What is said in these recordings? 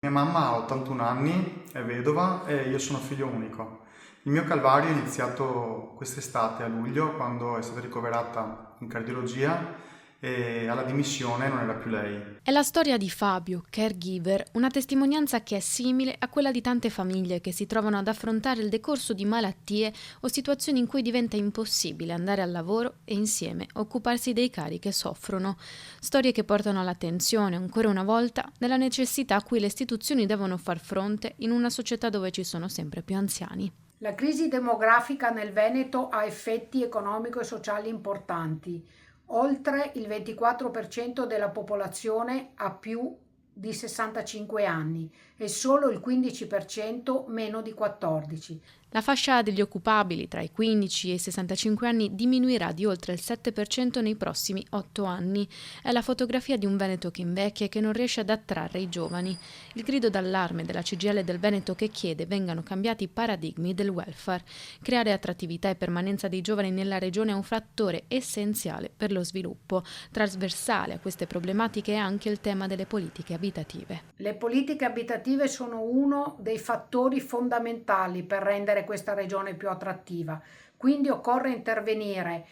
Mia mamma ha 81 anni, è vedova e io sono figlio unico. Il mio calvario è iniziato quest'estate a luglio quando è stata ricoverata in cardiologia e alla dimissione non era più lei. È la storia di Fabio, caregiver, una testimonianza che è simile a quella di tante famiglie che si trovano ad affrontare il decorso di malattie o situazioni in cui diventa impossibile andare al lavoro e insieme occuparsi dei cari che soffrono. Storie che portano all'attenzione, ancora una volta, della necessità a cui le istituzioni devono far fronte in una società dove ci sono sempre più anziani. La crisi demografica nel Veneto ha effetti economico e sociali importanti. Oltre il 24% della popolazione ha più di 65 anni e solo il 15% meno di 14. La fascia degli occupabili tra i 15 e i 65 anni diminuirà di oltre il 7% nei prossimi 8 anni. È la fotografia di un Veneto che invecchia e che non riesce ad attrarre i giovani. Il grido d'allarme della CGIL del Veneto che chiede vengano cambiati i paradigmi del welfare. Creare attrattività e permanenza dei giovani nella regione è un fattore essenziale per lo sviluppo. Trasversale a queste problematiche è anche il tema delle politiche abitative. Le politiche abitative sono uno dei fattori fondamentali per rendere questa regione più attrattiva. Quindi occorre intervenire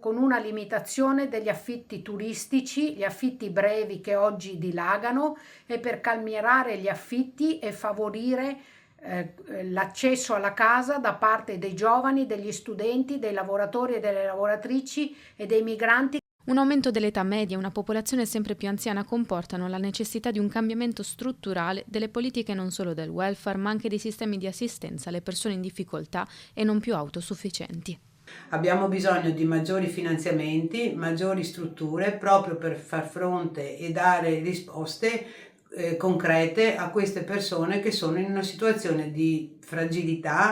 con una limitazione degli affitti turistici, gli affitti brevi che oggi dilagano, e per calmierare gli affitti e favorire l'accesso alla casa da parte dei giovani, degli studenti, dei lavoratori e delle lavoratrici e dei migranti. Un aumento dell'età media e una popolazione sempre più anziana comportano la necessità di un cambiamento strutturale delle politiche non solo del welfare, ma anche dei sistemi di assistenza alle persone in difficoltà e non più autosufficienti. Abbiamo bisogno di maggiori finanziamenti, maggiori strutture proprio per far fronte e dare risposte concrete a queste persone che sono in una situazione di fragilità.